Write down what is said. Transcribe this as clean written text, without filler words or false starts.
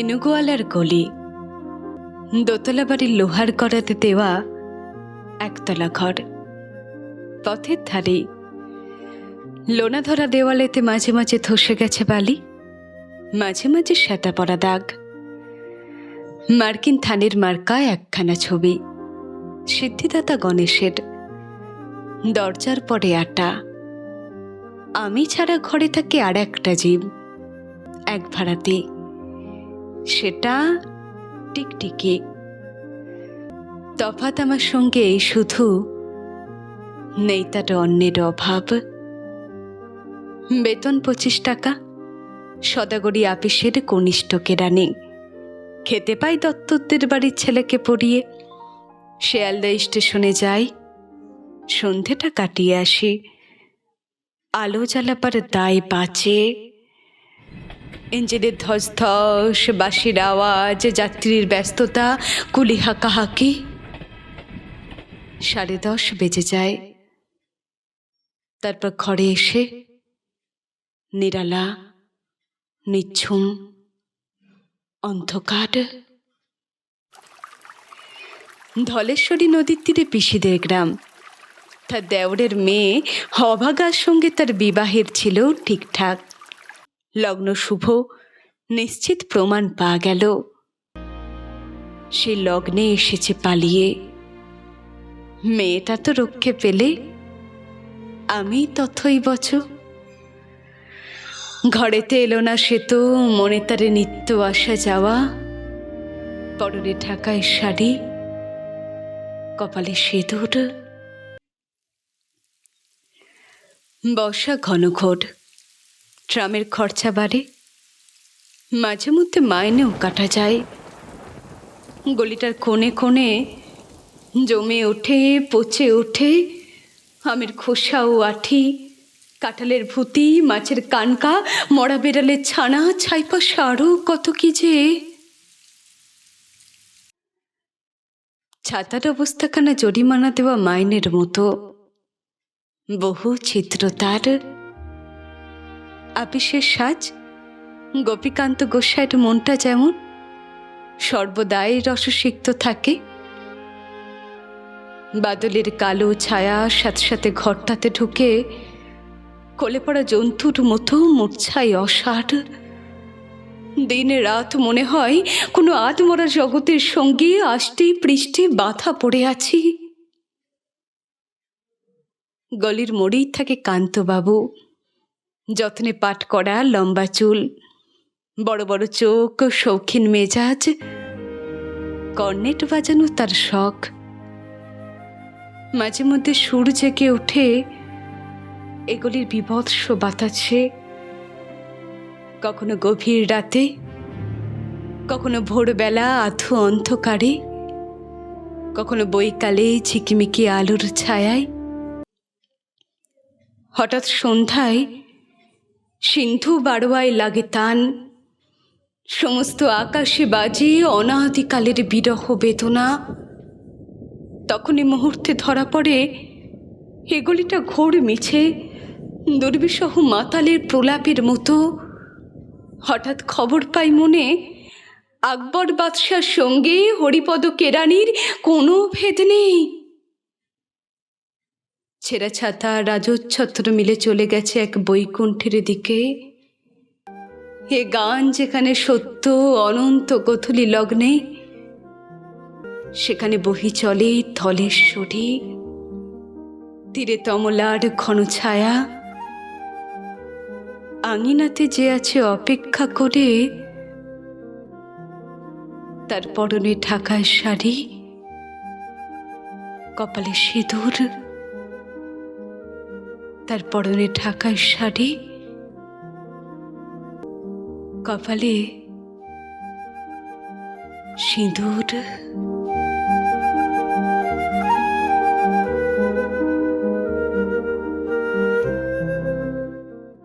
কিনুগোয়ালার গলি, দোতলা বাড়ির লোহার করাতে দেওয়া একতলা ঘর। পথের ধারে লোনা ধরা দেওয়ালেতে মাঝে মাঝে ধসে গেছে বালি, মাঝে মাঝে শ্বেতা পড়া দাগ। মার্কিন থানের মার্কায় একখানা ছবি, সিদ্ধিদাতা গণেশের। দরজার পরে আটা। আমি ছাড়া ঘরে থাকে আর একটা জীব, এক ভাড়াতে, সেটা টিকটিকি। তফাৎ আমার সঙ্গে এই শুধু নেই তার অন্যের অভাব। বেতন 25 টাকা, সদাগরি আপিসের কনিষ্ঠ কেরানি। খেতে পাই দত্তদের বাড়ির ছেলেকে পড়িয়ে। শিয়ালদা স্টেশনে যাই, সন্ধেটা কাটিয়ে আসি। আলো জ্বালাবার দায় বাঁচে। ইঞ্জিনের ধস ধস, বাঁশির আওয়াজ, যাত্রীর ব্যস্ততা, কুলি হাঁকাহাঁকি। 10:30 বেজে যায়। তারপর ঘরে এসে নিরালা, নিঝুম, অন্ধকার। ধলেশ্বরী নদীর তীরে পিসিদের গ্রাম। তার দেওরের মেয়ে অভাগার সঙ্গে তার বিবাহের ছিল ঠিকঠাক। লগ্ন শুভ, নিশ্চিত প্রমাণ পাওয়া গেল। সে লগ্নে এসেছে পালিয়ে। মেয়েটা তো রক্ষে পেলে, আমি তথই বচ। ঘরেতে এলো না সে তো, মনে তারে নিত্য আসা যাওয়া। পরনে ঢাকায় শাড়ি, কপালে সিঁদুর। বর্ষা ঘন ঘোর, ট্রামের খরচা বাড়ে, মাঝে মধ্যে মাইনেও কাটা যায়। গলিটার কোণে কোণে জমে ওঠে, পচে ওঠে আমের খোসা ও আঠি, কাঁঠালের ভুতি, মাছের কানকা, মরা বেড়ালের ছানা, ছাইপাশে আরও কত কি যে। ছাতার অবস্থাখানা জরিমানা দেওয়া মাইনের মতো। বহু চিত্র তার। আপিসের সাজ, গোপীকান্ত গোসাইয়ের মনটা যেমন সর্বদাই রসসিক্ত থাকে। বাদলের কালো ছায়া সাথে সাথে ঘরটাতে ঢুকে কোলে পড়া জন্তুর মতো মূর্ছায় অসাড়। দিনে রাত মনে হয় কোনো আধমরা জগতের সঙ্গে আষ্টে পৃষ্ঠে বাধা পড়ে আছি। গলির মোড়েই থাকে কান্তবাবু, যত্নে পাট করা, লম্বা চুল, বড় বড় চোখ, শৌখিন মেজাজ। কর্নেট বাজানো তার শখ। মাঝে মধ্যে সুর জেগে ওঠে এগুলির বিভৎস বাতাসে। কখনো গভীর রাতে, কখনো ভোরবেলা আধো অন্ধকারে, কখনো বৈকালে ঝিকিমিকি আলোর ছায়ায়। হঠাৎ সন্ধ্যায় সিন্ধু বারোয়ায় লাগে তান। সমস্ত আকাশে বাজে অনাদিকালের বিরহ বেদনা। তখনই মুহূর্তে ধরা পড়ে এগুলিটা ঘোর মিছে, দুর্বিষহ মাতালের প্রলাপের মতো। হঠাৎ খবর পাই মনে, আকবর বাদশার সঙ্গে হরিপদ কেরানির কোনো ভেদ নেই। ছেঁড়া ছাতা রাজচ্ছত্র মিলে চলে গেছে এক বৈকুণ্ঠের দিকে। এ গান যেখানে সত্য অনন্ত গোধূলি লগ্নে, সেখানে বহি চলে ধলেশ্বরী। তীরে তমলার ঘন ছায়া, আঙিনাতে যে আছে অপেক্ষা করে, তার পরনে ঢাকায় শাড়ি, কপালে সিঁদুর। তার পরনে ঢাকায় শাড়ি, কপালে সিঁদুর।